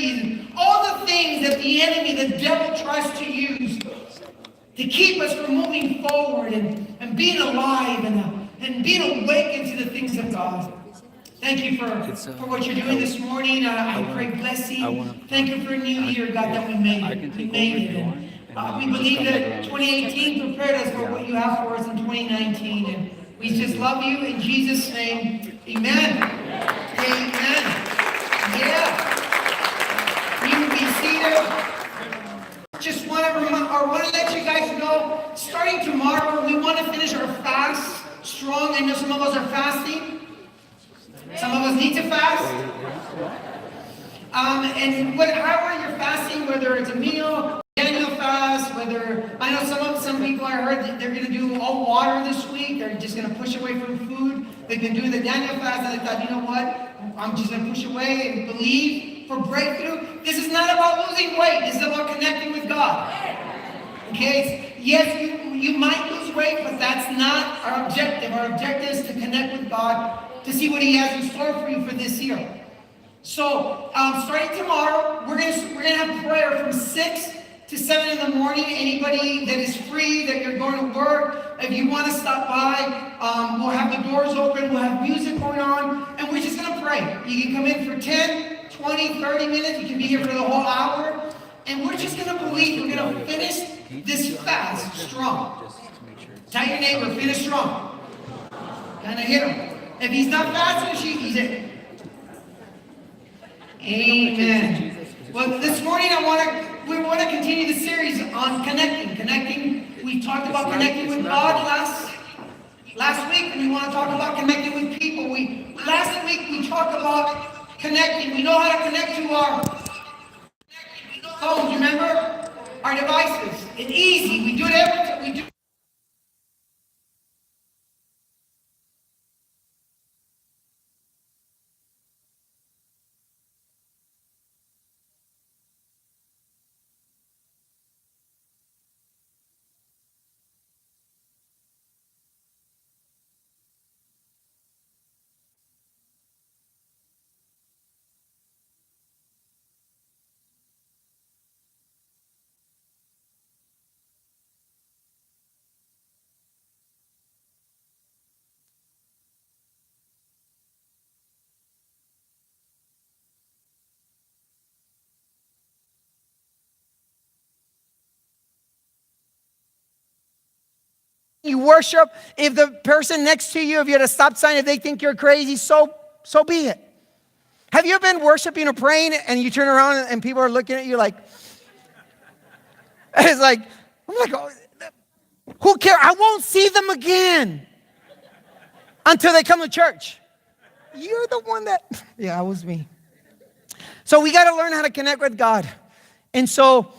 insecurities, all the things that the enemy, the devil tries to use to keep us from moving forward and being alive and being awakened to the things of God. Thank you for what you're doing this morning. I pray blessing. Thank you for a new year, God, that we made it. We made it. And, we believe that 2018 prepared us for what you have for us in 2019. And we just love you in Jesus' name. Amen. Amen. Yeah. You can be seated. Just want to let you guys know, starting tomorrow, we want to finish our fast strong. I know some of us are fasting. Some of us need to fast. And however you're fasting, whether it's a meal, annual fast, whether, I know some people I heard that they're going to do all water this week. They're just going to push away from food. They've been doing the Daniel fast and they thought, you know what? I'm just going to push away and believe for breakthrough. This is not about losing weight. This is about connecting with God. Okay? Yes, you might lose weight, but that's not our objective. Our objective is to connect with God, to see what He has in store for you for this year. So, starting tomorrow, we're gonna have prayer from 6 to 7 in the morning. Anybody that is free, that you're going to work, if you want to stop by, we'll have the doors open, we'll have music going on, and we're just gonna pray. You can come in for 10, 20, 30 minutes. You can be here for the whole hour, and we're just gonna believe we're gonna finish this fast strong. Tell your neighbor, finish strong. Kind of hit him. If he's not fasting, he's in. Amen. Well, this morning we want to continue the series on connecting. We talked about connecting with God last week, and we want to talk about connecting with people. Last week we talked about connecting. We know how to connect to our phones. Remember, our devices. It's easy. We do it every time. We do. You worship. If the person next to you, if you're at a stop sign, if they think you're crazy, so be it. Have you been worshiping or praying and you turn around and people are looking at you like, it's like, I'm like, oh, who cares? I won't see them again until they come to church. You're the one that, yeah, it was me. So we got to learn how to connect with God. And so,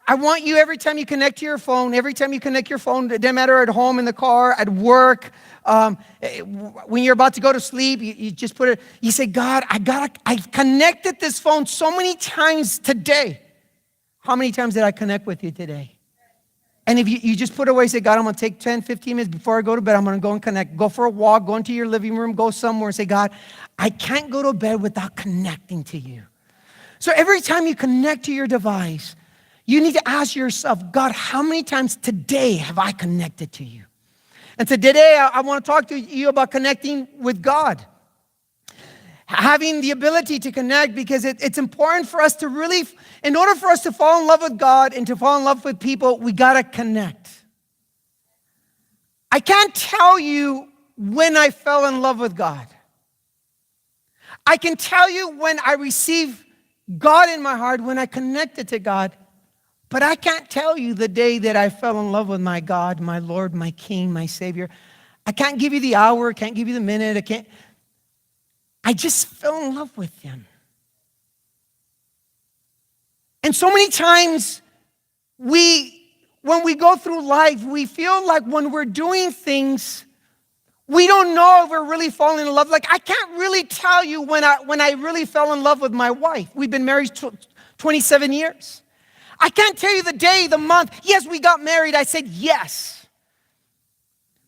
I want you, every time you connect to your phone, it doesn't matter at home, in the car, at work, when you're about to go to sleep, you just put it, you say, God, I've connected this phone so many times today. How many times did I connect with you today? And if you just put it away, say, God, I'm going to take 10, 15 minutes before I go to bed, I'm going to go and connect. Go for a walk, go into your living room, go somewhere and say, God, I can't go to bed without connecting to you. So every time you connect to your device, you need to ask yourself, God, how many times today have I connected to you? And so today, I want to talk to you about connecting with God. Having the ability to connect, because it's important for us to really, in order for us to fall in love with God and to fall in love with people, we got to connect. I can't tell you when I fell in love with God. I can tell you when I received God in my heart, when I connected to God. But I can't tell you the day that I fell in love with my God, my Lord, my King, my Savior. I can't give you the hour, I can't give you the minute, I just fell in love with Him. And so many times, when we go through life, we feel like when we're doing things, we don't know if we're really falling in love. Like, I can't really tell you when I really fell in love with my wife. We've been married 27 years. I can't tell you the day, the month. Yes, we got married. I said yes.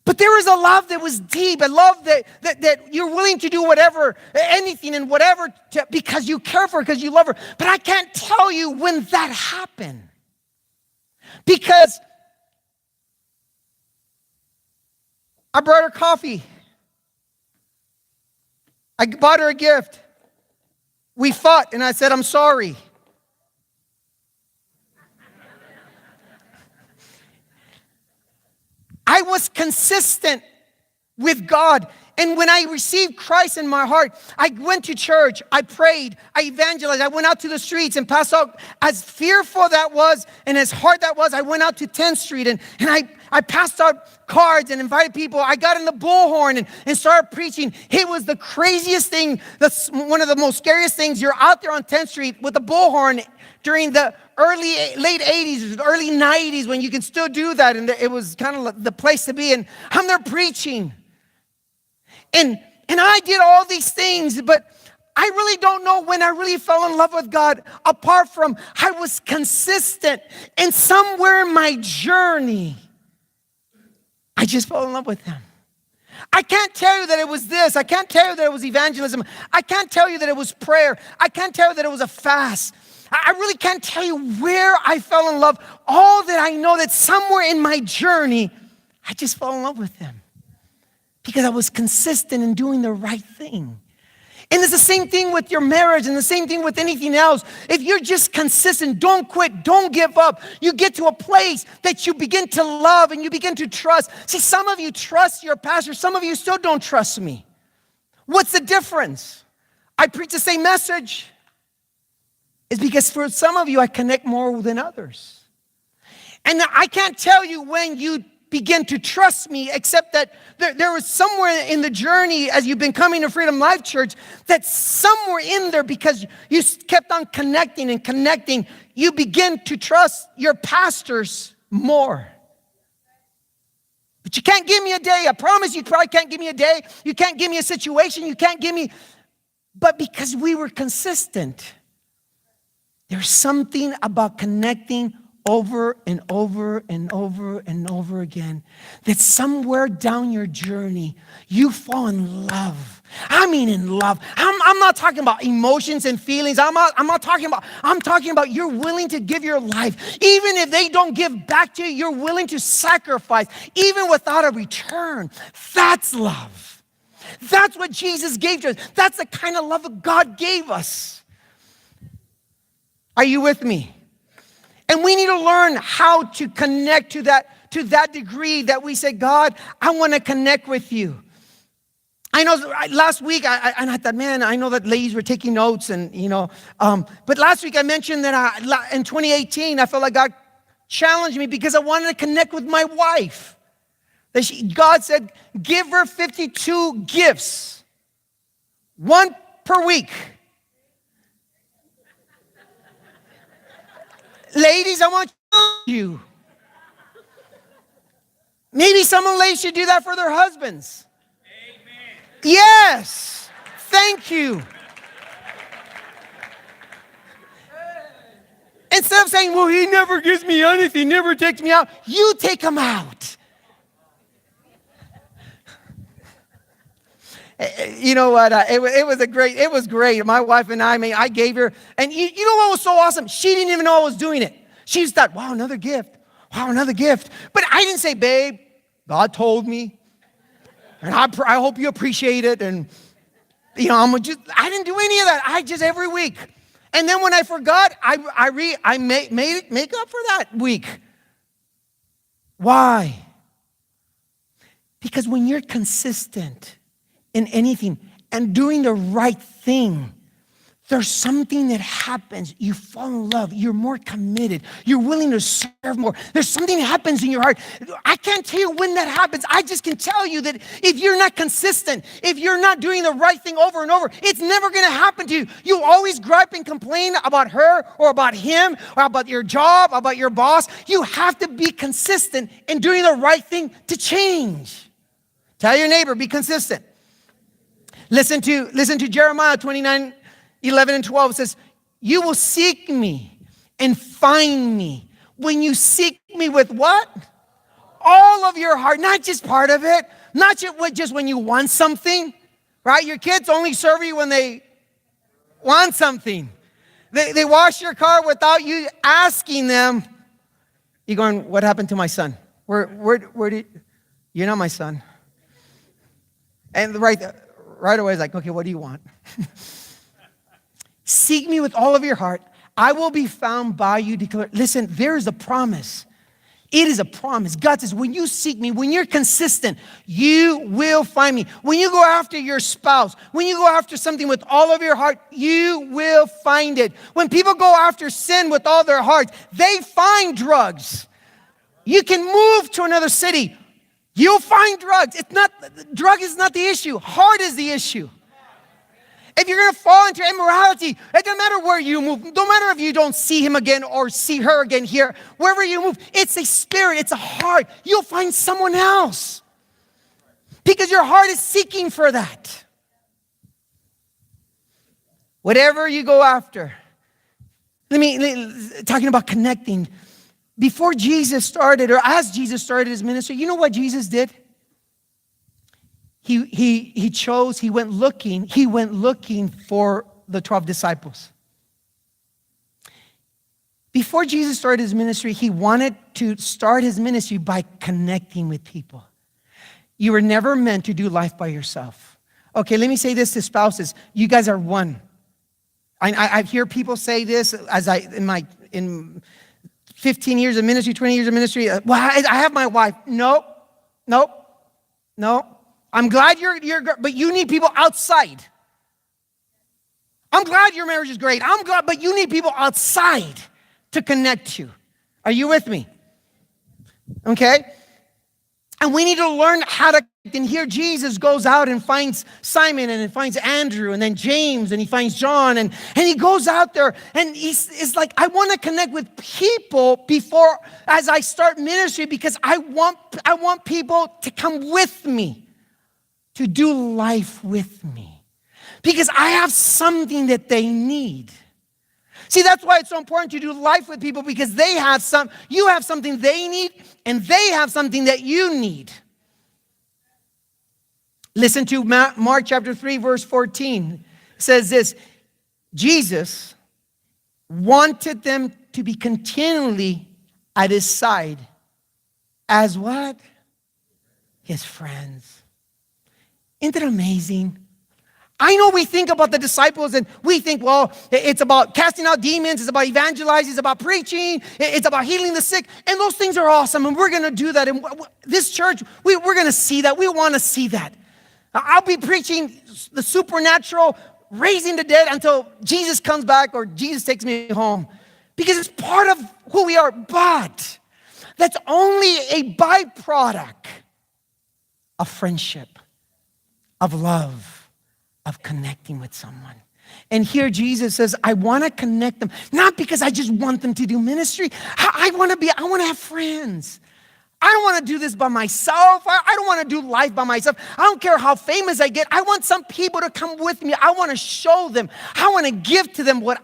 But there was a love that was deep, a love that you're willing to do whatever, anything and whatever because you care for her, because you love her. But I can't tell you when that happened. Because I brought her coffee. I bought her a gift. We fought and I said, I'm sorry. I was consistent with God. And when I received Christ in my heart, I went to church, I prayed, I evangelized, I went out to the streets and passed out. As fearful that was and as hard that was, I went out to 10th Street and I passed out cards and invited people. I got in the bullhorn and started preaching. It was the craziest thing. That's one of the most scariest things. You're out there on 10th Street with a bullhorn during the late 80s, early 90s when you can still do that. And it was kind of the place to be. And I'm there preaching. And I did all these things, but I really don't know when I really fell in love with God, apart from I was consistent. And somewhere in my journey, I just fell in love with Him. I can't tell you that it was this. I can't tell you that it was evangelism. I can't tell you that it was prayer. I can't tell you that it was a fast. I really can't tell you where I fell in love. All that I know that somewhere in my journey, I just fell in love with Him. Because I was consistent in doing the right thing. And it's the same thing with your marriage and the same thing with anything else. If you're just consistent, don't quit, don't give up. You get to a place that you begin to love and you begin to trust. See, some of you trust your pastor. Some of you still don't trust me. What's the difference? I preach the same message. It's because for some of you, I connect more than others. And I can't tell you when you begin to trust me, except that there was somewhere in the journey as you've been coming to Freedom Life Church, that somewhere in there, because you kept on connecting and connecting, you begin to trust your pastors more. But you can't give me a day. I promise you probably can't give me a day. You can't give me a situation. You can't give me, but because we were consistent, there's something about connecting over and over and over and over again, that somewhere down your journey, you fall in love. I mean in love. I'm not talking about emotions and feelings. I'm talking about you're willing to give your life. Even if they don't give back to you, you're willing to sacrifice, even without a return. That's love. That's what Jesus gave to us. That's the kind of love that God gave us. Are you with me? And we need to learn how to connect to that degree that we say, God, I want to connect with you. I know last week, I thought, man, I know that ladies were taking notes and, but last week I mentioned that in 2018, I felt like God challenged me because I wanted to connect with my wife. God said, give her 52 gifts, one per week. Ladies, I want you. Maybe some of the ladies should do that for their husbands. Amen. Yes. Thank you. Instead of saying, well, he never gives me anything, never takes me out, you take him out. You know what? It was great. My wife and I gave her, and you know what was so awesome? She didn't even know I was doing it. She just thought, wow, another gift. Wow, another gift. But I didn't say, babe, God told me, and I hope you appreciate it. And I didn't do any of that. I just every week. And then when I forgot, I make up for that week. Why? Because when you're consistent in anything and doing the right thing, there's something that happens. You fall in love. You're more committed. You're willing to serve more. There's something that happens in your heart. I can't tell you when that happens. I just can tell you that if you're not consistent, if you're not doing the right thing over and over, it's never going to happen to you. You always gripe and complain about her or about him or about your job, about your boss. You have to be consistent in doing the right thing to change. Tell your neighbor, be consistent. Listen to Jeremiah 29:11 and 12. It says, you will seek me and find me when you seek me with what? all of your heart, not just part of it, not just when you want something, right? Your kids only serve you when they want something. They wash your car without you asking them. You're going, what happened to my son? Where did, you're not my son. And right away, it's like, okay, what do you want? Seek me with all of your heart. I will be found by you, declare. Listen, there is a promise. It is a promise. God says, when you seek me, when you're consistent, you will find me. When you go after your spouse, when you go after something with all of your heart, you will find it. When people go after sin with all their heart, they find drugs. You can move to another city. You'll find drugs. Drug is not the issue. Heart is the issue. If you're going to fall into immorality, it doesn't matter where you move. No matter if you don't see him again or see her again here. Wherever you move, it's a spirit. It's a heart. You'll find someone else. Because your heart is seeking for that. Whatever you go after. Talking about connecting. Before Jesus started, or as Jesus started his ministry, you know what Jesus did? He went looking for the 12 disciples. Before Jesus started his ministry, he wanted to start his ministry by connecting with people. You were never meant to do life by yourself. Okay, let me say this to spouses. You guys are one. I hear people say this in 15 years of ministry, 20 years of ministry. Well, I have my wife. No. I'm glad but you need people outside. I'm glad your marriage is great. But you need people outside to connect to. Are you with me? Okay? And we need to learn how to, and here Jesus goes out and finds Simon and finds Andrew and then James and he finds John and he goes out there and he's like, I want to connect with people as I start ministry because I want people to come with me, to do life with me because I have something that they need. See, that's why it's so important to do life with people because you have something they need and they have something that you need. Listen to Mark chapter 3, verse 14. It says this, Jesus wanted them to be continually at his side as what? His friends. Isn't it amazing? I know we think about the disciples and we think, well, it's about casting out demons, it's about evangelizing, it's about preaching, it's about healing the sick, and those things are awesome, and we're going to do that. And this church, we're going to see that. We want to see that. I'll be preaching the supernatural, raising the dead until Jesus comes back or Jesus takes me home because it's part of who we are, but that's only a byproduct of friendship, of love, of connecting with someone. And here Jesus says, I want to connect them, not because I just want them to do ministry. I want to have friends. I don't want to do this by myself. I don't want to do life by myself. I don't care how famous I get. I want some people to come with me. I want to show them. I want to give to them what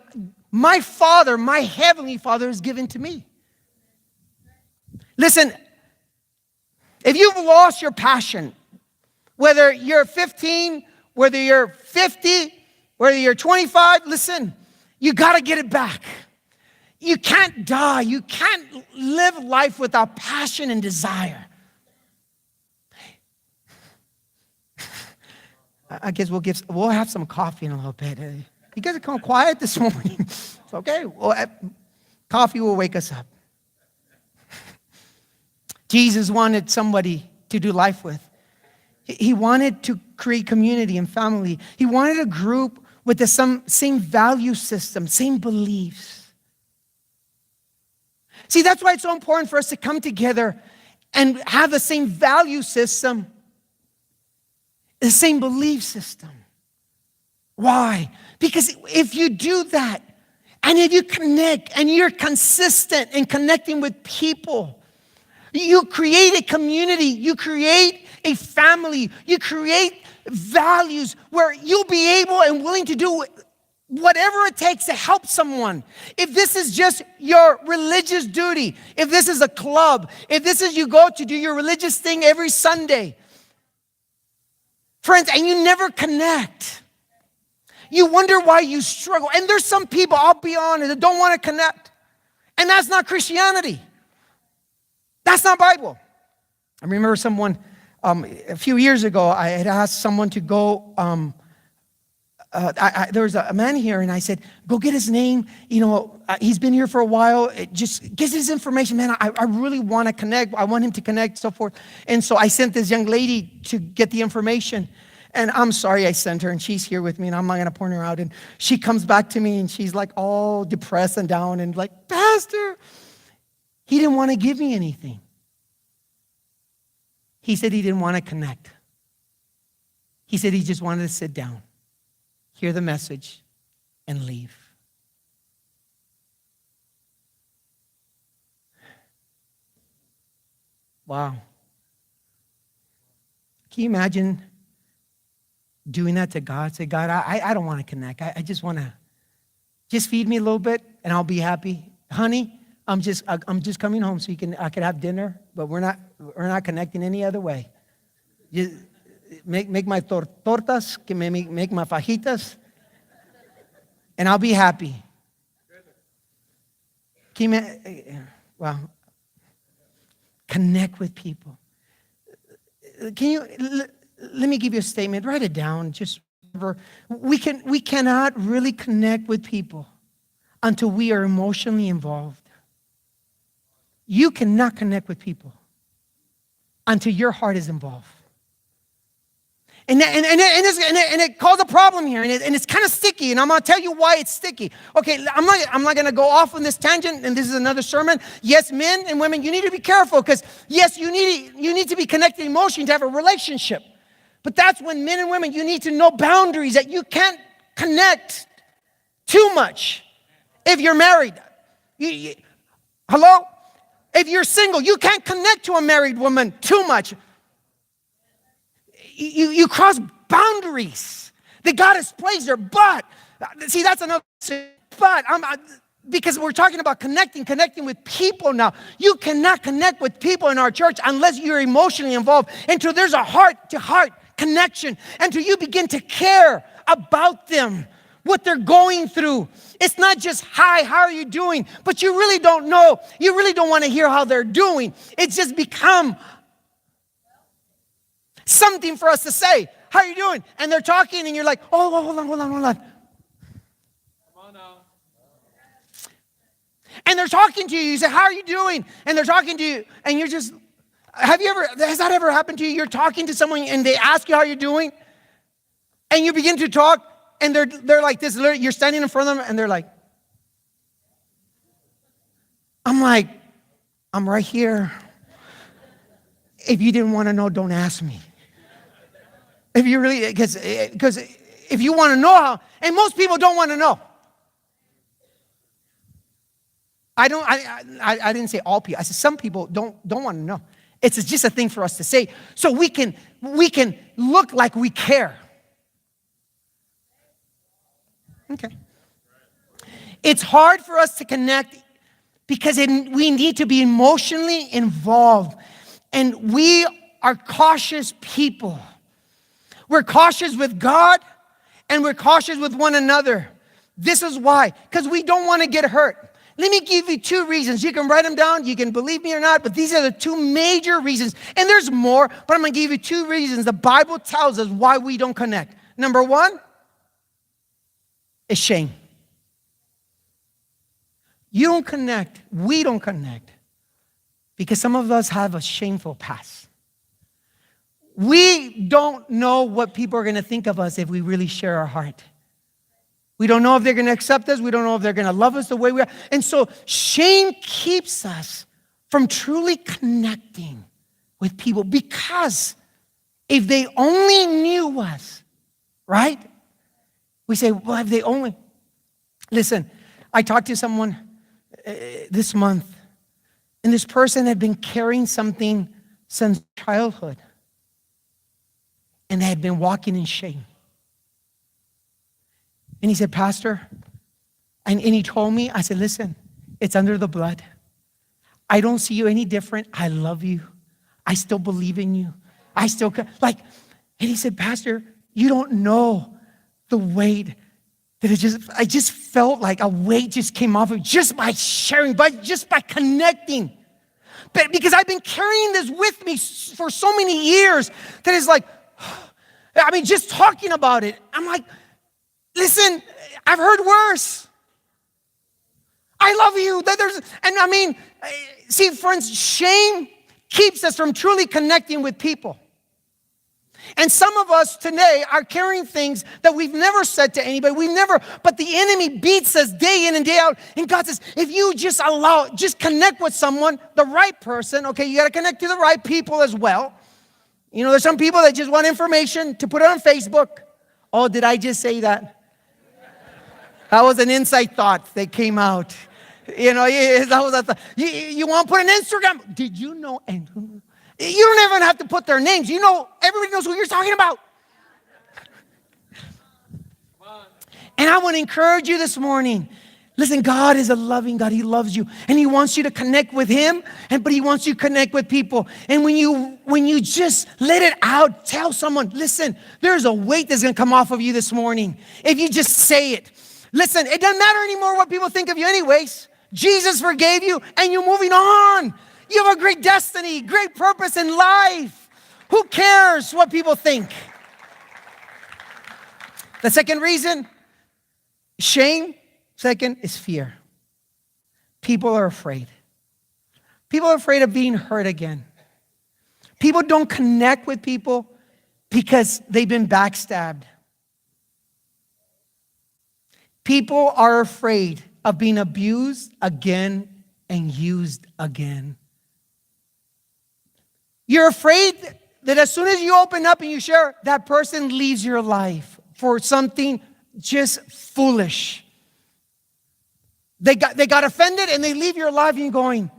my Father, my Heavenly Father has given to me. Listen, if you've lost your passion, whether you're 15, whether you're 50, whether you're 25, listen, you got to get it back. You can't die. You can't live life without passion and desire. I guess we'll have some coffee in a little bit. You guys are kind of quiet this morning. It's okay. Well, coffee will wake us up. Jesus wanted somebody to do life with. He wanted to create community and family. He wanted a group with the same value system, same beliefs. See, that's why it's so important for us to come together and have the same value system, the same belief system. Why? Because if you do that, and if you connect and you're consistent in connecting with people, you create a community, you create a family, you create values where you'll be able and willing to do whatever it takes to help someone. If this is just your religious duty, if this is a club, if this is you go to do your religious thing every Sunday, friends, and you never connect, you wonder why you struggle. And there's some people, I'll be honest, that don't want to connect. And that's not Christianity. That's not Bible. I remember someone, a few years ago, I had asked someone to go, there was a man here, and I said, go get his name. He's been here for a while. Just get his information. Man, I really want to connect. I want him to connect, so forth. And so I sent this young lady to get the information. And I'm sorry I sent her, and she's here with me, and I'm not going to point her out. And she comes back to me, and she's like all depressed and down, and like, Pastor, he didn't want to give me anything. He said he didn't want to connect. He said he just wanted to sit down, hear the message, and leave. Wow. Can you imagine doing that to God? Say, God, I don't want to connect. I just want to, just feed me a little bit and I'll be happy. Honey, I'm just coming home so I could have dinner, but we're not connecting any other way. Just make my tortas, make my fajitas, and I'll be happy. Well, connect with people. Let me give you a statement. Write it down. Just remember, we cannot really connect with people until we are emotionally involved. You cannot connect with people until your heart is involved. And it caused a problem here, and it's kind of sticky, and I'm going to tell you why it's sticky. Okay, I'm not going to go off on this tangent, and this is another sermon. Yes, men and women, you need to be careful, because yes, you need to be connected emotionally to have a relationship. But that's when men and women, you need to know boundaries, that you can't connect too much. If you're married, hello? If you're single, you can't connect to a married woman too much. You cross boundaries that God has placed there. But, see, that's another thing. But, because we're talking about connecting with people now. You cannot connect with people in our church unless you're emotionally involved, until there's a heart-to-heart connection, until you begin to care about them, what they're going through. It's not just, hi, how are you doing? But you really don't know. You really don't want to hear how they're doing. It's just become something for us to say. How are you doing? And they're talking, and you're like, oh, hold on. Come on now. And they're talking to you. You say, how are you doing? And they're talking to you, and you're just, has that ever happened to you? You're talking to someone, and they ask you how you're doing, and you begin to talk, and they're like this. You're standing in front of them, and they're like, I'm right here. If you didn't want to know, don't ask me. If you really, because if you want to know how, and most people don't want to know. I didn't say all people. I said some people don't want to know. It's just a thing for us to say, so we can look like we care. Okay. It's hard for us to connect because we need to be emotionally involved. And we are cautious people. We're cautious with God, and we're cautious with one another. This is why. Because we don't want to get hurt. Let me give you 2 reasons. You can write them down. You can believe me or not, but these are the 2 major reasons. And there's more, but I'm going to give you 2 reasons the Bible tells us why we don't connect. Number 1 is shame. You don't connect. We don't connect because some of us have a shameful past. We don't know what people are going to think of us if we really share our heart. We don't know if they're going to accept us. We don't know if they're going to love us the way we are. And so shame keeps us from truly connecting with people, because if they only knew us, right? We say, well, if they only... Listen, I talked to someone this month, and this person had been carrying something since childhood, and they had been walking in shame. And he said, Pastor, and he told me, I said, listen, it's under the blood. I don't see you any different. I love you. I still believe in you. I still, and he said, Pastor, you don't know the weight that I just felt like a weight just came off of me just by sharing, just by connecting. But because I've been carrying this with me for so many years that it's like, just talking about it, I'm like, listen, I've heard worse. I love you. See, friends, shame keeps us from truly connecting with people. And some of us today are carrying things that we've never said to anybody. But the enemy beats us day in and day out. And God says, if you just connect with someone, the right person, okay, you got to connect to the right people as well. You know, there's some people that just want information to put it on Facebook. Oh, did I just say that? That was an inside thought that came out. You know, that was a thought. You want to put an Instagram? Did you know? You don't even have to put their names. You know, everybody knows who you're talking about. And I want to encourage you this morning. Listen, God is a loving God. He loves you. And He wants you to connect with Him, but He wants you to connect with people. And when you just let it out, tell someone, listen, there's a weight that's going to come off of you this morning. If you just say it. Listen, it doesn't matter anymore what people think of you anyways. Jesus forgave you, and you're moving on. You have a great destiny, great purpose in life. Who cares what people think? The second reason, shame. Second is fear. People are afraid. People are afraid of being hurt again. People don't connect with people because they've been backstabbed. People are afraid of being abused again and used again. You're afraid that as soon as you open up and you share, that person leaves your life for something just foolish. They got offended and they leave your life and you're going,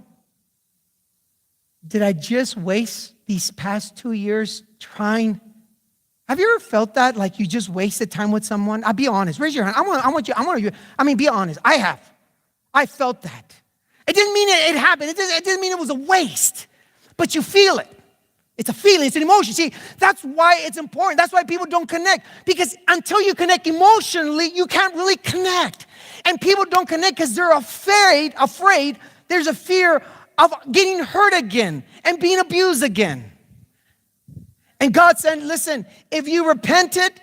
did I just waste these past 2 years trying? Have you ever felt that? Like you just wasted time with someone? I'll be honest. Raise your hand. Be honest. I have. I felt that. It didn't mean it happened. It didn't mean it was a waste. But you feel it. It's a feeling. It's an emotion. See, that's why it's important. That's why people don't connect. Because until you connect emotionally, you can't really connect. And people don't connect because they're afraid. There's a fear of getting hurt again and being abused again. And God said, listen, if you repented,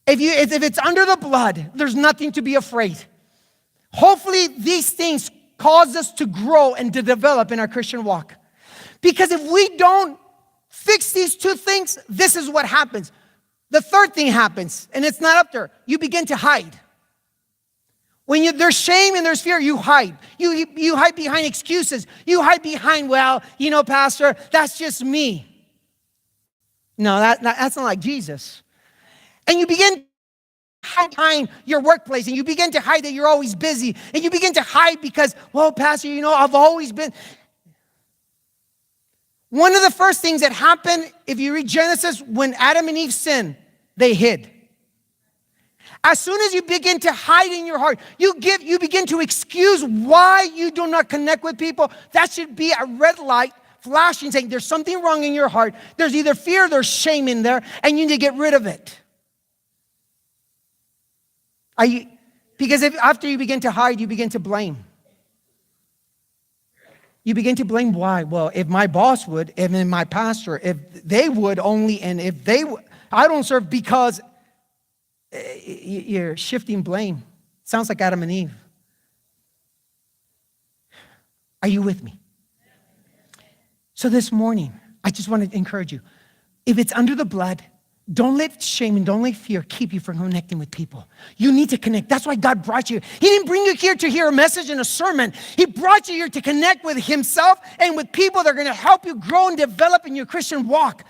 if it's under the blood, there's nothing to be afraid. Hopefully these things cause us to grow and to develop in our Christian walk. Because if we don't fix these two things, this is what happens. The third thing happens, and it's not up there. You begin to hide. When there's shame and there's fear, you hide. You hide behind excuses. You hide behind, Pastor, that's just me. No, that's not like Jesus. And you begin to hide behind your workplace, and you begin to hide that you're always busy. And you begin to hide because, Pastor, I've always been. One of the first things that happened, if you read Genesis, when Adam and Eve sinned, they hid. As soon as you begin to hide in your heart, you begin to excuse why you do not connect with people. That should be a red light flashing, saying there's something wrong in your heart. There's either fear, there's shame in there, and you need to get rid of it. Because after you begin to hide, you begin to blame. You begin to blame why? Well, if my boss would, if my pastor, if they would only, and if they would, I don't serve because you're shifting blame. Sounds like Adam and Eve. Are you with me? So this morning, I just want to encourage you. If it's under the blood, don't let shame and don't let fear keep you from connecting with people. You need to connect. That's why God brought you. He didn't bring you here to hear a message and a sermon. He brought you here to connect with Himself and with people that are going to help you grow and develop in your Christian walk.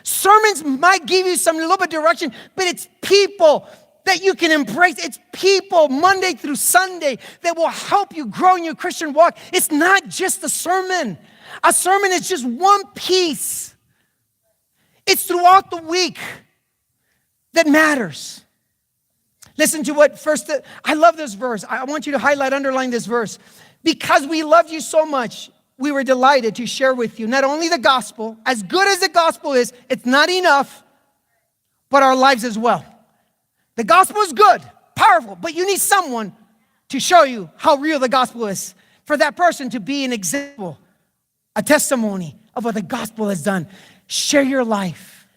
Sermons might give you some little bit of direction, but it's people that you can embrace. It's people Monday through Sunday that will help you grow in your Christian walk. It's not just a sermon. A sermon is just one piece. It's throughout the week that matters. Listen to what first, I love this verse. I want you to highlight, underline this verse. Because we loved you so much, we were delighted to share with you not only the gospel, as good as the gospel is, it's not enough, but our lives as well. The gospel is good, powerful, but you need someone to show you how real the gospel is. For that person to be an example, a testimony of what the gospel has done. Share your life.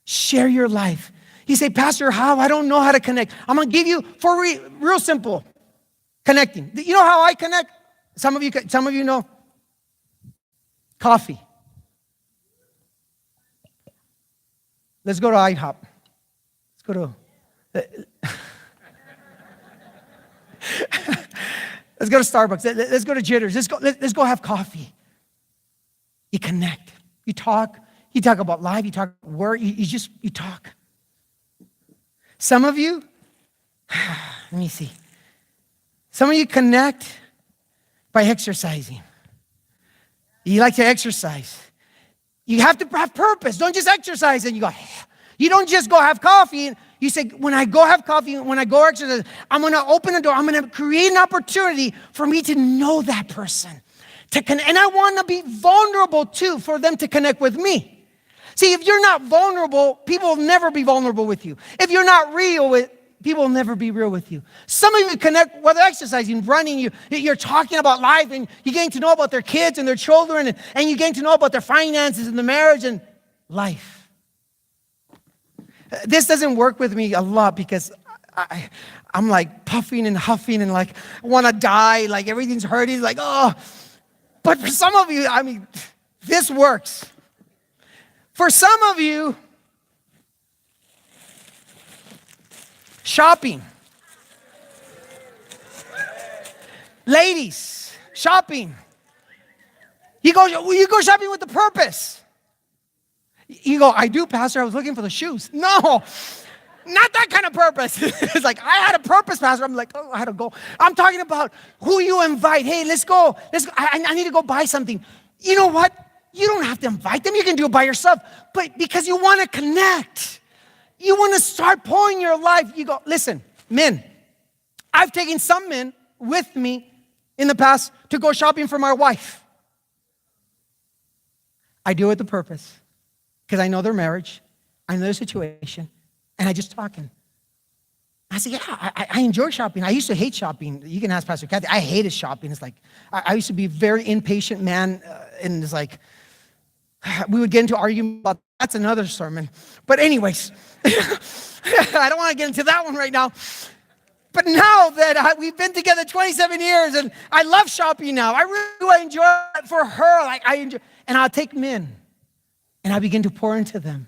Share your life. You say, Pastor, how? I don't know how to connect. I'm going to give you, for real simple, connecting. You know how I connect? Some of you know. Coffee. Let's go to IHOP. Let's go to... Let's go to Starbucks. Let's go to Jitters. Let's go have coffee. You connect. You talk. You talk about life. You talk about work. You talk. Some of you, let me see. Some of you connect by exercising. You like to exercise. You have to have purpose. Don't just exercise and you go. You don't just go have coffee. And you say, when I go have coffee, when I go exercise, I'm going to open the door. I'm going to create an opportunity for me to know that person. And I want to be vulnerable too for them to connect with me. See, if you're not vulnerable, people will never be vulnerable with you. If you're not real, people will never be real with you. Some of you connect, whether exercising, running, you're talking about life and you're getting to know about their kids and their children and you're getting to know about their finances and the marriage and life. This doesn't work with me a lot because I'm like puffing and huffing and like want to die, like everything's hurting, like, oh. But for some of you, I mean, this works. For some of you, shopping. Ladies, shopping. You go shopping with a purpose. You go, I do, Pastor. I was looking for the shoes. No, not that kind of purpose. It's like, I had a purpose, Pastor. I'm like, oh, I had to go. I'm talking about who you invite. Hey, let's go. I need to go buy something. You know what? You don't have to invite them. You can do it by yourself. But because you want to connect, you want to start pouring your life. You go, listen, men, I've taken some men with me in the past to go shopping for my wife. I do it with the purpose. Because I know their marriage, I know their situation, and I just talking. I said, yeah, I enjoy shopping. I used to hate shopping. You can ask Pastor Kathy. I hated shopping. It's like, I used to be a very impatient man, and it's like, we would get into argument about, that's another sermon. But anyways, I don't want to get into that one right now. But now that we've been together 27 years, and I love shopping now. I really enjoy it for her. Like I enjoy, and I'll take men. And I begin to pour into them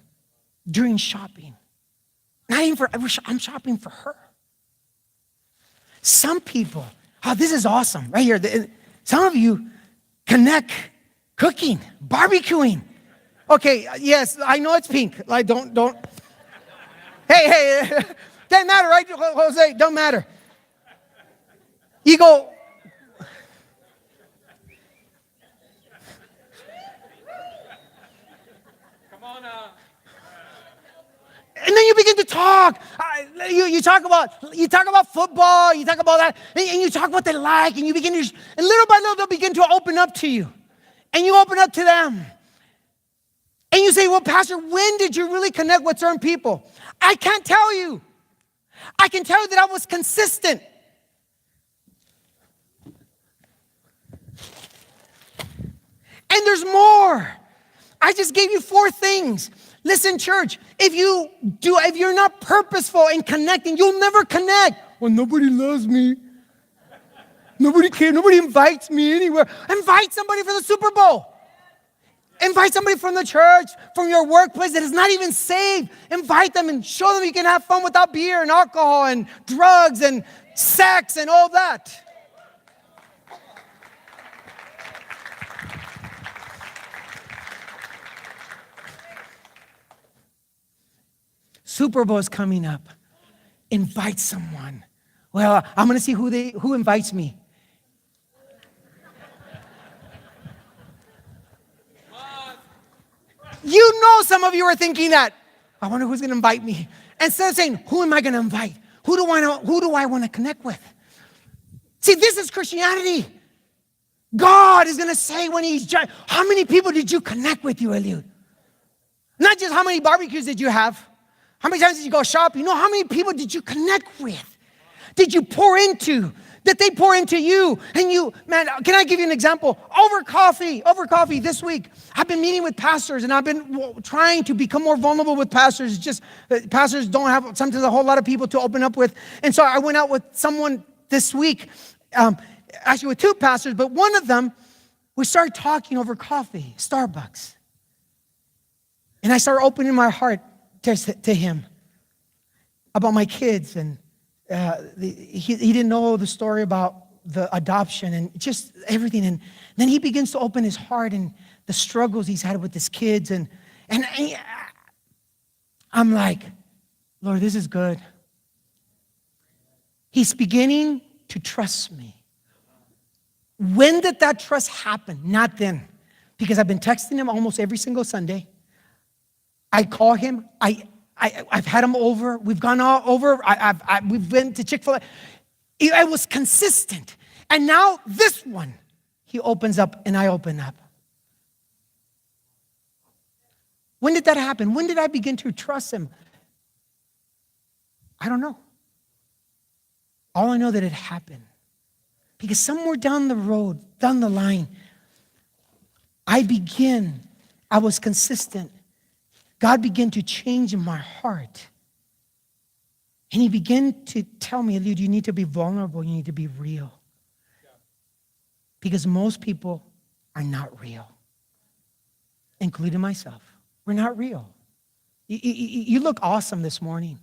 during shopping. Not even I'm shopping for her. Some people, oh, this is awesome, right here. Some of you connect cooking, barbecuing. Okay, yes, I know it's pink. Like, don't. Hey, doesn't matter, right, Jose? Don't matter. You go, and then you begin to talk. You talk about football. You talk about that, and you talk what they like, and you begin to, and little by little they'll begin to open up to you, and you open up to them, and you say, "Well, Pastor, when did you really connect with certain people?" I can't tell you. I can tell you that I was consistent. And there's more. I just gave you 4 things. Listen, church, if you're not purposeful in connecting, you'll never connect. Well, nobody loves me. Nobody cares. Nobody invites me anywhere. Invite somebody for the Super Bowl. Invite somebody from the church, from your workplace that is not even saved. Invite them and show them you can have fun without beer and alcohol and drugs and sex and all that. Super Bowl is coming up. Invite someone. Well, I'm going to see who invites me. You know some of you are thinking that. I wonder who's going to invite me. Instead of saying, who am I going to invite? Who do I want to connect with? See, this is Christianity. God is going to say when he's judged, how many people did you connect with, P.Eliud? Not just how many barbecues did you have? How many times did you go shopping? No, how many people did you connect with? Did you pour into? Did they pour into you? And you, man, can I give you an example? Over coffee this week. I've been meeting with pastors and I've been trying to become more vulnerable with pastors. It's just pastors don't have sometimes a whole lot of people to open up with. And so I went out with someone this week, actually with two pastors, but one of them, we started talking over coffee, Starbucks. And I started opening my heart to him about my kids. And he didn't know the story about the adoption and just everything. And then he begins to open his heart and the struggles he's had with his kids. And I'm like, Lord, this is good. He's beginning to trust me. When did that trust happen? Not then. Because I've been texting him almost every single Sunday. I call him. I've had him over. We've gone all over. We've been to Chick-fil-A. I was consistent. And now this one, he opens up and I open up. When did that happen? When did I begin to trust him? I don't know. All I know that it happened. Because somewhere down the road, down the line, I was consistent. God began to change in my heart. And he began to tell me, Eliud, you need to be vulnerable. You need to be real. Because most people are not real, including myself. We're not real. You look awesome this morning.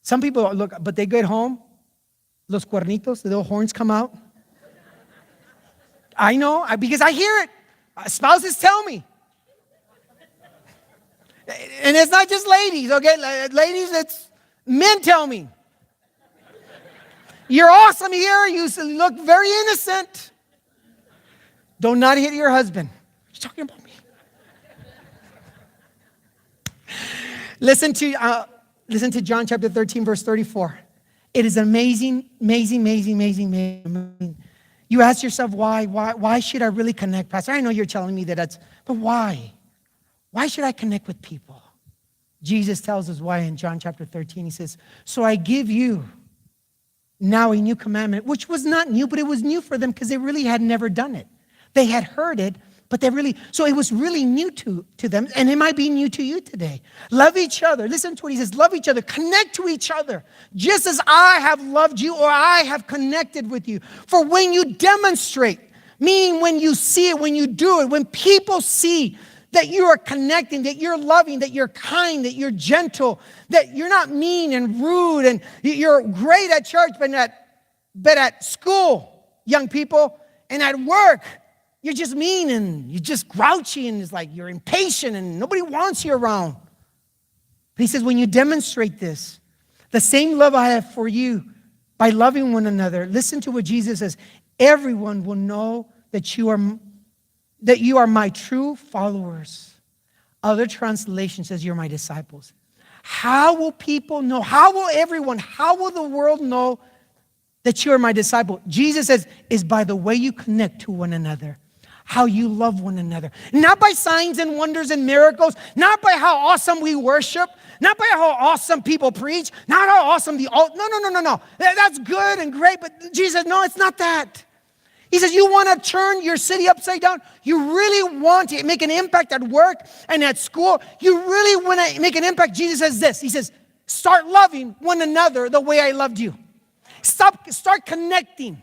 Some people look, but they get home, los cuernitos, the little horns come out. I know, because I hear it. Spouses tell me. And it's not just ladies, okay? Ladies, it's men tell me. You're awesome here. You look very innocent. Do not hit your husband. He's talking about me. Listen to John chapter 13, verse 34. It is amazing, amazing, amazing, amazing, amazing. You ask yourself, why should I really connect, Pastor? I know you're telling me but why? Why should I connect with people? Jesus tells us why in John chapter 13. He says, so I give you now a new commandment, which was not new, but it was new for them because they really had never done it. They had heard it, but so it was really new to them, and it might be new to you today. Love each other. Listen to what he says. Love each other. Connect to each other. Just as I have loved you or I have connected with you. For when you demonstrate, meaning when you see it, when you do it, when people see that you are connecting, that you're loving, that you're kind, that you're gentle, that you're not mean and rude, and you're great at church, but at school, young people, and at work, you're just mean and you're just grouchy and it's like you're impatient and nobody wants you around. But he says, when you demonstrate this, the same love I have for you by loving one another, listen to what Jesus says, everyone will know that you are my true followers. Other translation says you're my disciples. How will people know? How will the world know that you are my disciple? Jesus says, is by the way you connect to one another. How you love one another. Not by signs and wonders and miracles. Not by how awesome we worship. Not by how awesome people preach. Not how awesome No. That's good and great, but Jesus says, no, it's not that. He says, you want to turn your city upside down? You really want to make an impact at work and at school? You really want to make an impact? Jesus says this. He says, start loving one another the way I loved you. Start connecting.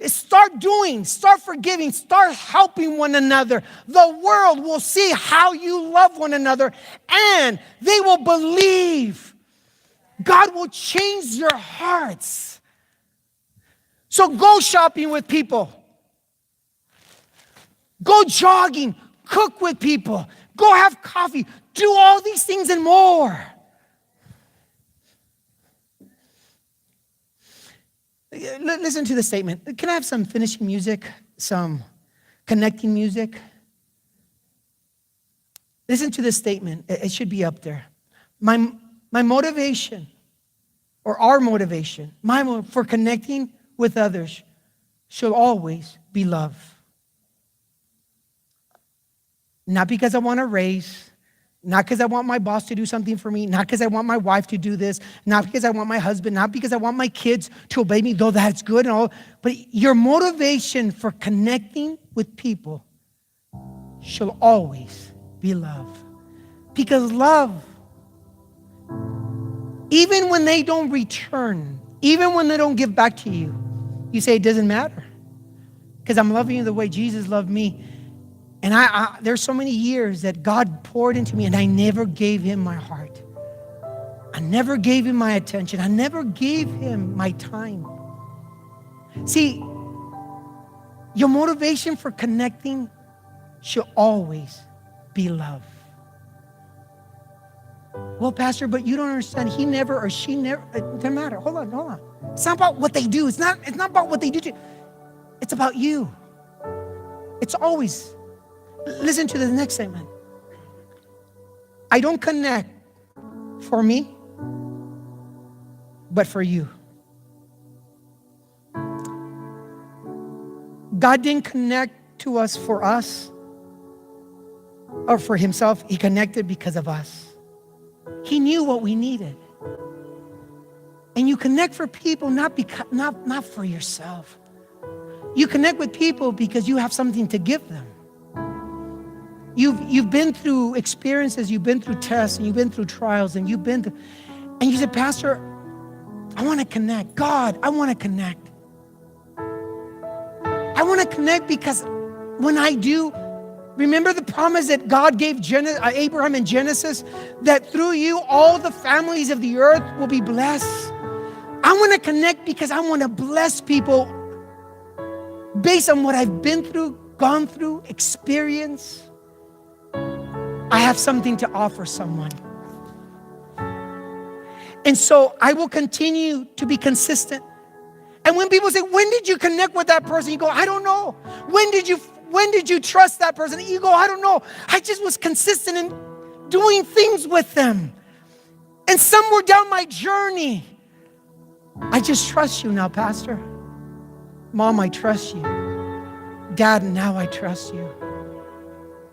Start doing, start forgiving, start helping one another. The world will see how you love one another and they will believe. God will change your hearts. So go shopping with people. Go jogging, cook with people, go have coffee, do all these things and more. Listen to the statement. Can I have some finishing music, some connecting music? Listen to this statement. It should be up there. My motivation or our motivation, for connecting with others should always be love. Not because I want to raise, not because I want my boss to do something for me, not because I want my wife to do this, not because I want my husband, not because I want my kids to obey me, though that's good and all, but your motivation for connecting with people should always be love. Because love, even when they don't return, even when they don't give back to you, you say it doesn't matter because I'm loving you the way Jesus loved me. And there's so many years that God poured into me and I never gave him my heart. I never gave him my attention. I never gave him my time. See, your motivation for connecting should always be love. Well, Pastor, but you don't understand. He never or she never, it doesn't matter. Hold on. It's not about what they do. It's not about what they do. It's about you. It's always. Listen to the next statement. I don't connect for me, but for you. God didn't connect to us for us or for himself. He connected because of us. He knew what we needed. And you connect for people not for yourself. You connect with people because you have something to give them. You've been through experiences, you've been through tests, and you've been through trials, and and you said, Pastor, I want to connect. God, I want to connect. I want to connect because when I do, remember the promise that God gave Abraham in Genesis, that through you, all the families of the earth will be blessed. I want to connect because I want to bless people based on what I've been through, gone through, experienced. I have something to offer someone. And so I will continue to be consistent. And when people say, when did you connect with that person? You go, I don't know. When did you trust that person? You go, I don't know. I just was consistent in doing things with them. And somewhere down my journey, I just trust you now, Pastor. Mom, I trust you. Dad, now I trust you.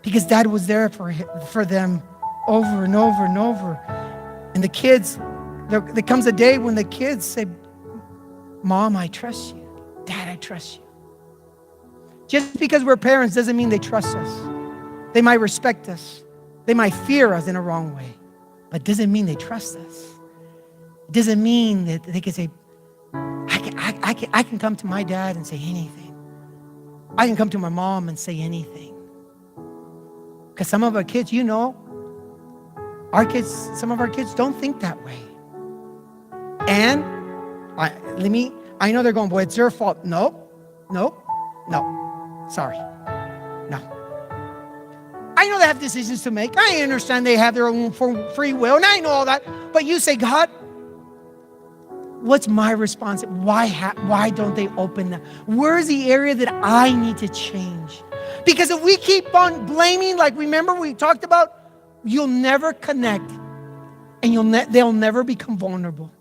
Because Dad was there for them over and over and over. And the kids, there comes a day when the kids say, Mom, I trust you. Dad, I trust you. Just because we're parents doesn't mean they trust us. They might respect us. They might fear us in a wrong way. But it doesn't mean they trust us. It doesn't mean that they can say, I can come to my dad and say anything. I can come to my mom and say anything. Because some of our kids, some of our kids don't think that way. And I know they're going, boy, it's their fault. No. Sorry. No. I know they have decisions to make. I understand they have their own free will, and I know all that. But you say, God, what's my response? Why don't they open that? Where's the area that I need to change? Because if we keep on blaming, like remember we talked about, you'll never connect and they'll never become vulnerable.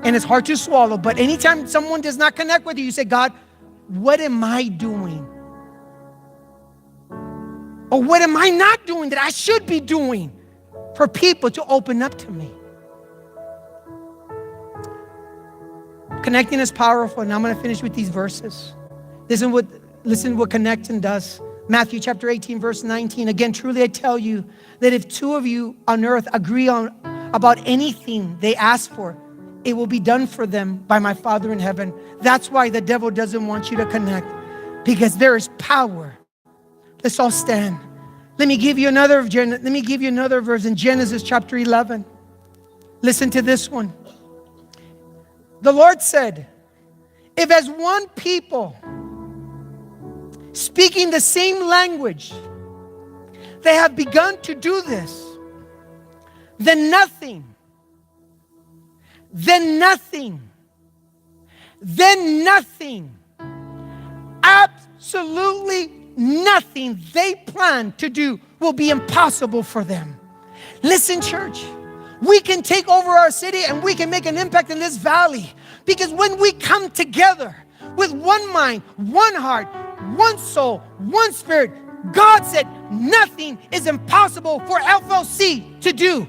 And it's hard to swallow, but anytime someone does not connect with you, you say, God, what am I doing? Or what am I not doing that I should be doing for people to open up to me? Connecting is powerful, and I'm going to finish with these verses. Listen what connecting does. Matthew chapter 18, verse 19. Again, truly I tell you that if two of you on earth agree about anything they ask for, it will be done for them by my Father in heaven. That's why the devil doesn't want you to connect, because there is power. Let's all stand. Let me give you another verse in Genesis chapter 11. Listen to this one. The Lord said, if as one people speaking the same language, they have begun to do this, then nothing, absolutely nothing they plan to do will be impossible for them. Listen, church, We can take over our city and we can make an impact in this valley. Because when we come together with one mind, one heart, one soul, one spirit, God said nothing is impossible for FLC to do.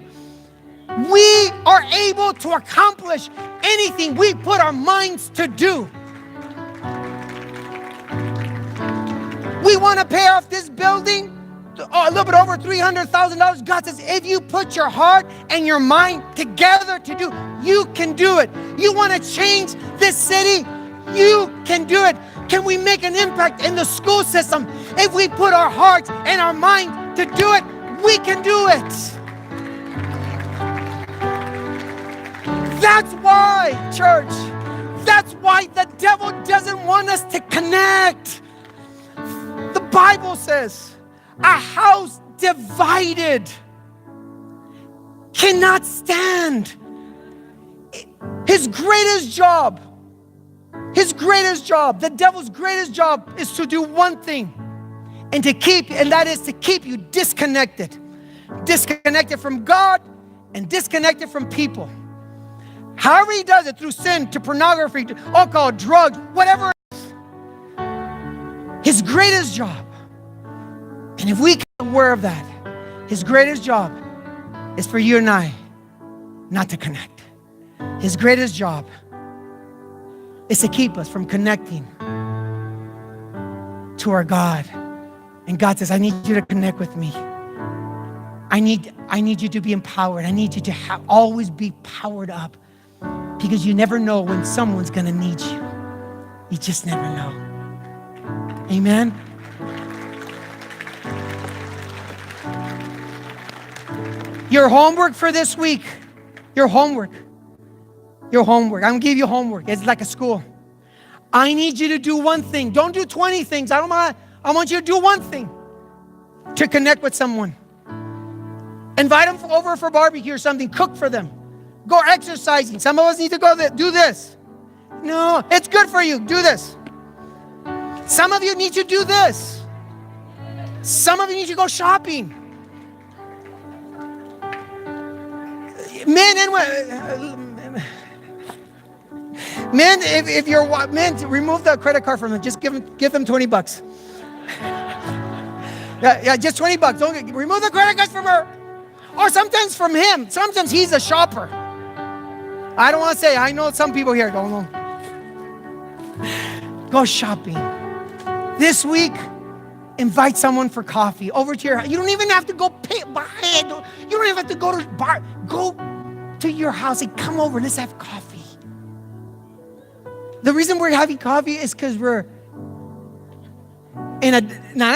We are able to accomplish anything we put our minds to do. We want to pay off this building, a little bit over $300,000. God says, if you put your heart and your mind together to do, you can do it. You want to change this city, you can do it. Can we make an impact in the school system? If we put our hearts and our mind to do it, we can do it. That's why, church, that's why the devil doesn't want us to connect. The Bible says, a house divided cannot stand. His greatest job, the devil's greatest job is to do one thing, and that is to keep you disconnected. Disconnected from God and disconnected from people. However he does it, through sin, to pornography, to alcohol, drugs, whatever it is. His greatest job, and if we are aware of that, his greatest job is for you and I not to connect. His greatest job is to keep us from connecting to our God. And God says, I need you to connect with me. I need you to be empowered. I need you to always be powered up, because you never know when someone's going to need you. You just never know. Amen. Your homework for this week, your homework. I'm going to give you homework. It's like a school. I need you to do one thing. Don't do 20 things. I want you to do one thing to connect with someone. Invite them over for barbecue or something. Cook for them. Go exercising. Some of us need to go do this. No, it's good for you. Do this. Some of you need to do this. Some of you need to go shopping. Men and women. Men, if you're men, remove the credit card from them. Just give them $20. Yeah, just $20. Don't remove the credit cards from her, or sometimes from him. Sometimes he's a shopper. I don't want to say. I know some people here don't know. Go shopping this week. Invite someone for coffee over to your house. You don't even have to go buy it. You don't even have to go to the bar. Go to your house and come over. Let's have coffee. The reason we're having coffee is because we're not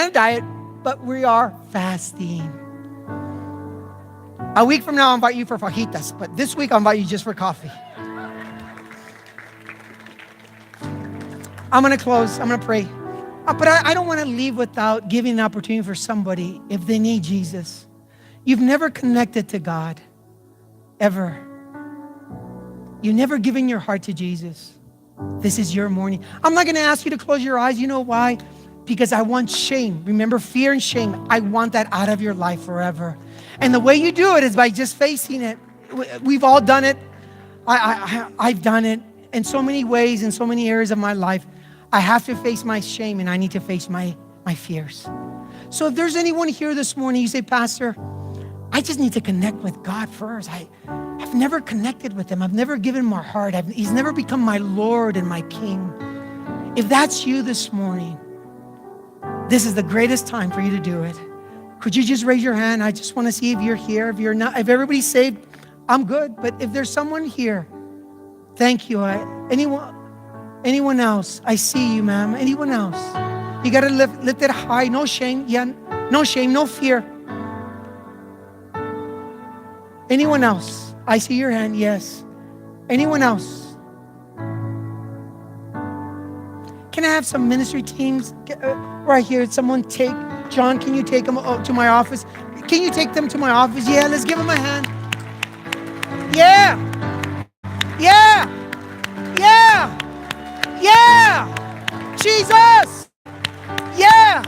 a diet, but we are fasting. A week from now, I'll invite you for fajitas, but this week I'll invite you just for coffee. I'm going to close. I'm going to pray. But I don't want to leave without giving an opportunity for somebody if they need Jesus. You've never connected to God, ever. You've never given your heart to Jesus. This is your morning. I'm not going to ask you to close your eyes. You know why? Because I want shame. Remember, fear and shame. I want that out of your life forever. And the way you do it is by just facing it. We've all done it. I've done it in so many ways, in so many areas of my life. I have to face my shame, and I need to face my fears. So if there's anyone here this morning, you say, Pastor, I just need to connect with God first. I've never connected with him. I've never given him my heart. He's never become my Lord and my King. If that's you this morning, this is the greatest time for you to do it. Could you just raise your hand? I just want to see if you're here. If you're not, if everybody's saved, I'm good. But if there's someone here, thank you. Anyone else? I see you, ma'am. Anyone else? You got to lift it high. No shame. Yeah, no shame, no fear. Anyone else? I see your hand. Yes. Anyone else? Can I have some ministry teams right here? Someone take, John, can you take them to my office? Can you take them to my office? Yeah, let's give them a hand. Yeah. Yeah. Yeah. Yeah. Jesus. Yeah.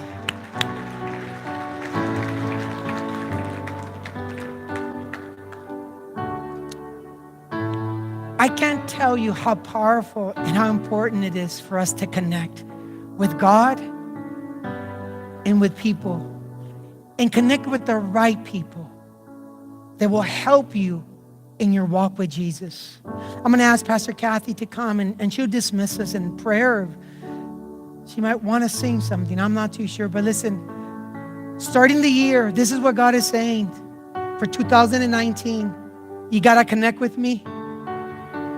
I can't tell you how powerful and how important it is for us to connect with God and with people, and connect with the right people that will help you in your walk with Jesus. I'm going to ask Pastor Kathy to come, and she'll dismiss us in prayer. She might want to sing something. I'm not too sure. But listen, starting the year, this is what God is saying for 2019. You got to connect with me.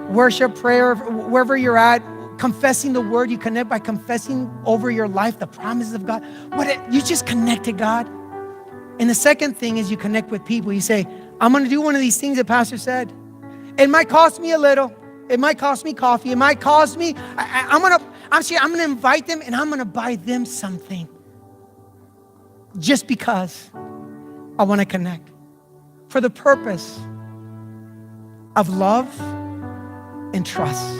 Worship, prayer, wherever you're at, confessing the word. You connect by confessing over your life the promises of God. You just connect to God. And the second thing is you connect with people. You say, I'm going to do one of these things that Pastor said. It might cost me a little. It might cost me coffee. It might cost me. I'm going to invite them, and I'm going to buy them something just because I want to connect for the purpose of love and trust,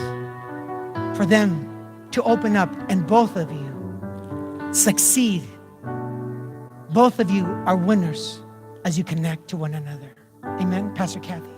for them to open up and both of you succeed. Both of you are winners as you connect to one another. Amen. Pastor Kathy.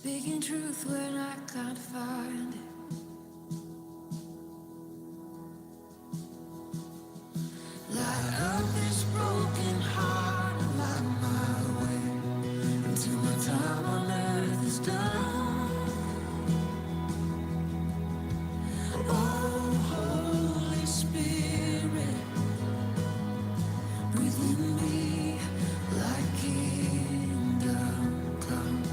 Speaking truth when I can't find it. Light up this broken heart and light my way until my time on earth is done. Oh, Holy Spirit, breathe in me like kingdom come.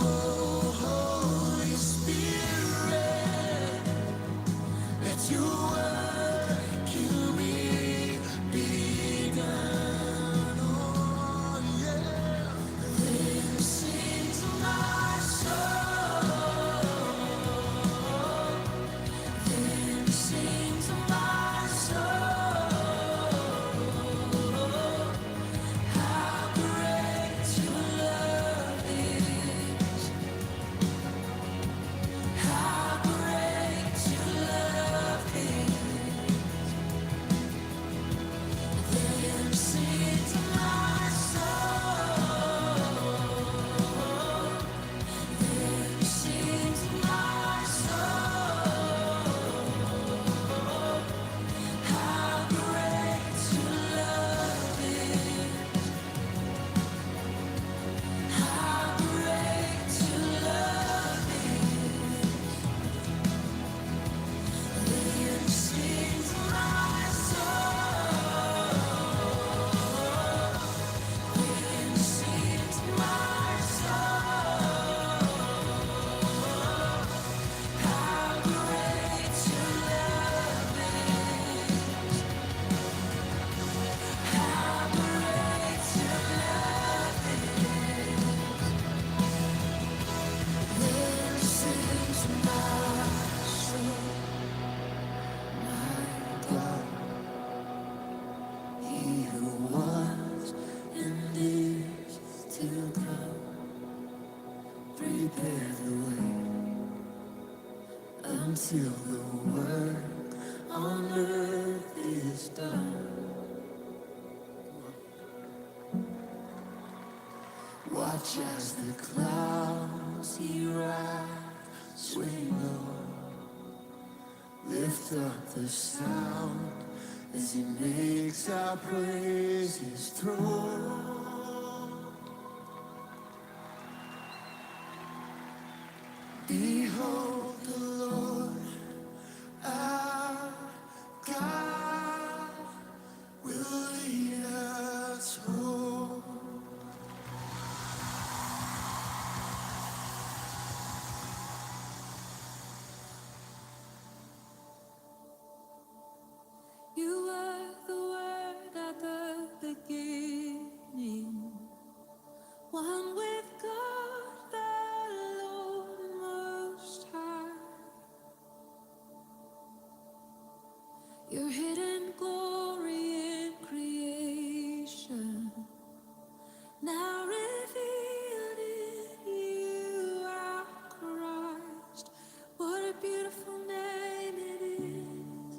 Oh, Holy Spirit, let your work in me be done. Oh, yeah. Then sings my soul. Then sings my soul. How great your love is. How great your love is. Then sings my soul. Then sings my soul. How great your love is. How great your love is. Then sings my soul. Then sings my soul. How great your love is. How great your love is. Then sings my soul. My God, He who was and is to come, prepare the way until the work on earth is done. Watch as the clouds He rides, swing low, lift up the sound as He makes our praises throne. Behold the Lord, our God, will lead us home. You were the Word at the beginning, one with God the Lord Most High. Your hidden glory in creation, now revealed in you, our Christ. What a beautiful name it is.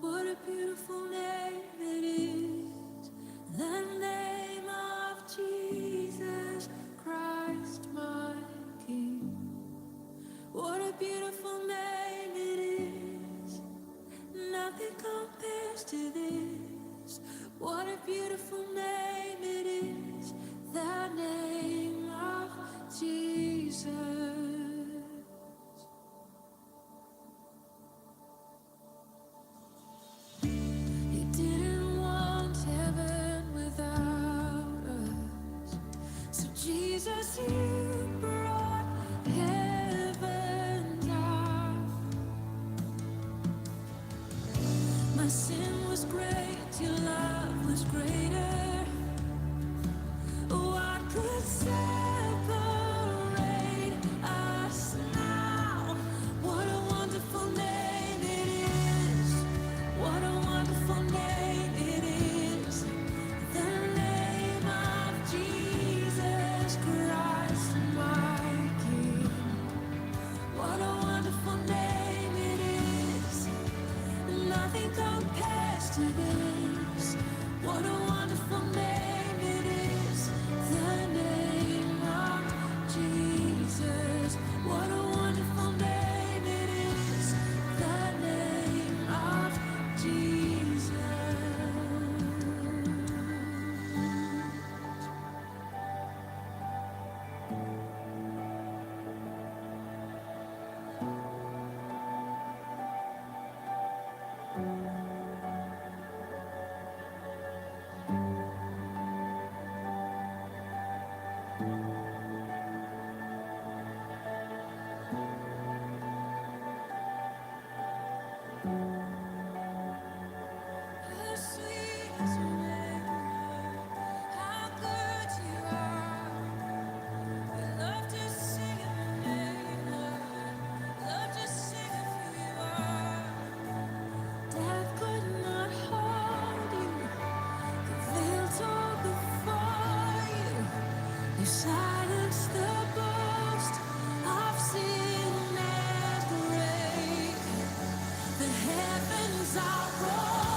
What a beautiful name it is. The name of Jesus Christ, my King. What a beautiful name it is. Nothing compares to this. What a beautiful name it is. The name of Jesus. You didn't want heaven without us. So Jesus, you brought heaven down. My sin was great, your love was greater. What could separate us now? What a wonderful name it is. What a wonderful name it is. The name of Jesus Christ, my King. What a wonderful name it is. Nothing compares to this. What a wonderful name it is. The name Heavens are roaring.